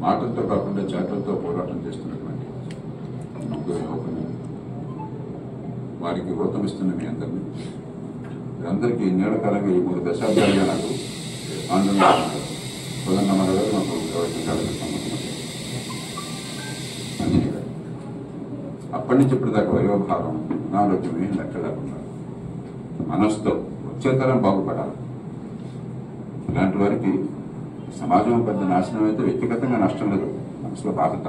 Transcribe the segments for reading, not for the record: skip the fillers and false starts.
మాటలతో కాకుండా చేతలతో పోరాటం చేస్తున్నటువంటి ముగ్గురు యువకులు, వారికి ఊతమిస్తున్న మీ అందరినీ, అందరికీ నీడకాలంగా ఈ 3 దశాబ్దాలుగా నాకు ఆందోళన ప్రధానమంత్రి గారు నాకు ప్రవచించాలని సంబంధం అంజనీ గారు. అప్పటి నుంచి ఇప్పటిదాకా వయోభారం అనారోగ్యమే లెక్క లేకుండా మనసుతో వచ్చేతరం బాగుపడాలి. ఇలాంటి వారికి సమాజం పెద్ద నాశనం అయితే వ్యక్తిగతంగా నష్టం లేదు, మనసులో బాధత.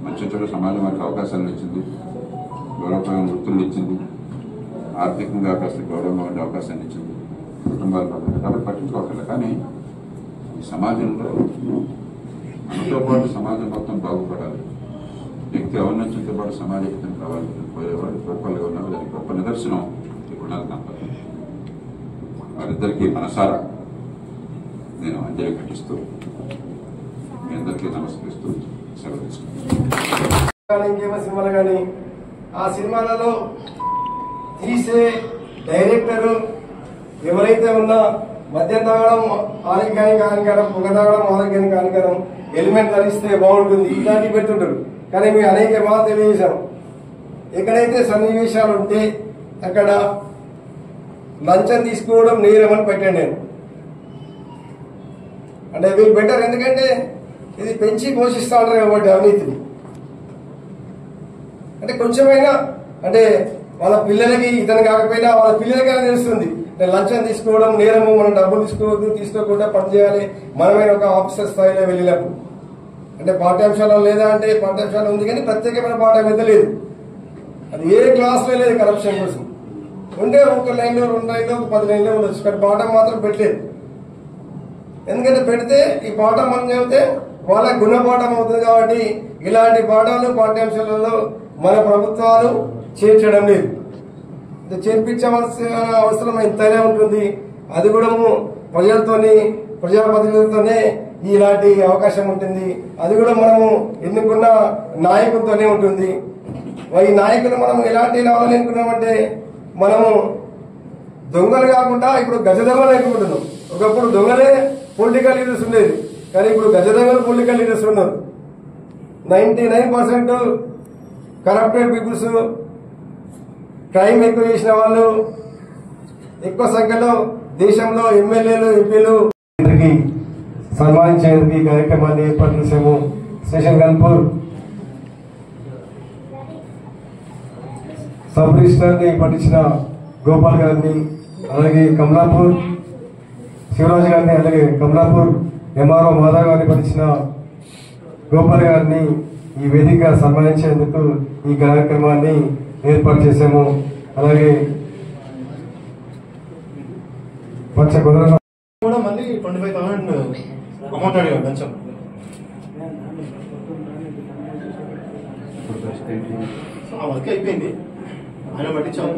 మంచి చెడు సమాజం వారికి అవకాశాలను ఇచ్చింది, గౌరవప్రదమైన వృత్తులు ఇచ్చింది, ఆర్థికంగా కాస్త గౌరవంగా ఉండే అవకాశాన్ని ఇచ్చింది, కుటుంబాలు కాబట్టి పట్టించుకోగలరు. కానీ ఈ సమాజంలో మనతో పాటు సమాజం మొత్తం బాగుపడాలి, వ్యక్తి ఔన్నత్యంతో పాటు సమాజ హితం కావాలి, పోయేవాడు గొప్పలుగా ఉన్నారు. దానికి గొప్ప నిదర్శనం ఈ గుణాల దంపతులు. వారిద్దరికీ మనసారా నేను అంజలి ఘటిస్తూ మీ అందరికీ నమస్కరిస్తూ సెలవు తీసుకుంటాను. ఇంకేమో సినిమాలు కానీ ఆ సినిమాలలో తీసే డైరెక్టరు ఎవరైతే ఉన్నా మద్యం తాగడం ఆరోగ్యానికి హానికరం, పొగ తాగడం ఆరోగ్యానికి హానికరం, హెల్మెట్ ధరిస్తే బాగుంటుంది, ఇలాంటివి పెడుతుంటారు. కానీ మేము అనేక బాగా తెలియజేశాం. ఎక్కడైతే సన్నివేశాలు ఉంటే అక్కడ లంచం తీసుకోవడం నేరమని పెట్టాను నేను. అంటే వీళ్ళు బెటర్, ఎందుకంటే ఇది పెంచి పోషిస్తా ఉంటారు కాబట్టి అవినీతిని. అంటే కొంచెమైనా అంటే వాళ్ళ పిల్లలకి ఇతను కాకపోయినా వాళ్ళ పిల్లలకైనా తెలుస్తుంది లంచం తీసుకోవడం నేరము, మనం డబ్బులు తీసుకోకుండా పనిచేయాలి మనమైన ఒక ఆఫీసర్ స్థాయిలో వెళ్ళినప్పుడు. అంటే పాఠ్యాంశాలు లేదా అంటే పాఠ్యాంశాలు ఉంది కానీ ప్రత్యేకమైన పాఠం అయితే లేదు. అది ఏ క్లాస్లో లేదు కరప్షన్ కోసం. ఉంటే 1 లైన్లో 2 లైన్లో 10 లైన్లో ఉండొచ్చు, కానీ పాఠం మాత్రం పెట్టలేదు. ఎందుకంటే పెడితే ఈ పాఠం మనం చెబితే వాళ్ళ గుణపాఠం అవుతుంది. కాబట్టి ఇలాంటి పాఠాలు పాఠ్యాంశాలలో మన ప్రభుత్వాలు చేర్చడం లేదు. చేర్పించవలసిన అవసరం ఎంతైనా ఉంటుంది. అది కూడా ప్రజలతోని ప్రజాప్రతినిధులతోనే ఇలాంటి అవకాశం ఉంటుంది. అది కూడా మనము ఎన్నుకున్న నాయకులతోనే ఉంటుంది. ఈ నాయకులు మనం ఎలాంటి రావాలని ఎన్నుకున్నామంటే మనము దొంగలు కాకుండా ఇప్పుడు గజ దొంగలు ఎన్నుకుంటున్నాం. ఒకప్పుడు దొంగలే పొలిటికల్ లీడర్స్ ఉండేది, కానీ ఇప్పుడు గజ దొంగలు పొలిటికల్ లీడర్స్ ఉన్నారు. 99% కరప్టెడ్ పీపుల్స్, క్రైమ్ ఎక్కువ చేసిన వాళ్ళు ఎక్కువ సంఖ్యలో దేశంలో ఎమ్మెల్యేలు ఎంపీలు సన్మానించేందుకు ఈ కార్యక్రమాన్ని ఏర్పాటు చేసాము. స్టేషన్ గన్పూర్ సబ్ రిజిస్టర్ ని పట్టించిన గోపాల్ గారిని, అలాగే కమలాపూర్ శివరాజ్ గారిని, అలాగే కమలాపూర్ ఎంఆర్ఓ మాధవ్ గారిని పట్టించిన గోపాల్ గారిని ఈ వేదికగా సన్మానించేందుకు ఈ కార్యక్రమాన్ని ఏర్పాటు చేశాము. అలాగే పచ్చ కుదరను కూడా మళ్ళీ 25,000 అమౌంట్ అడిగాడు కొంచెం. ఆ వర్క్ అయిపోయింది, ఆయన పట్టించాము.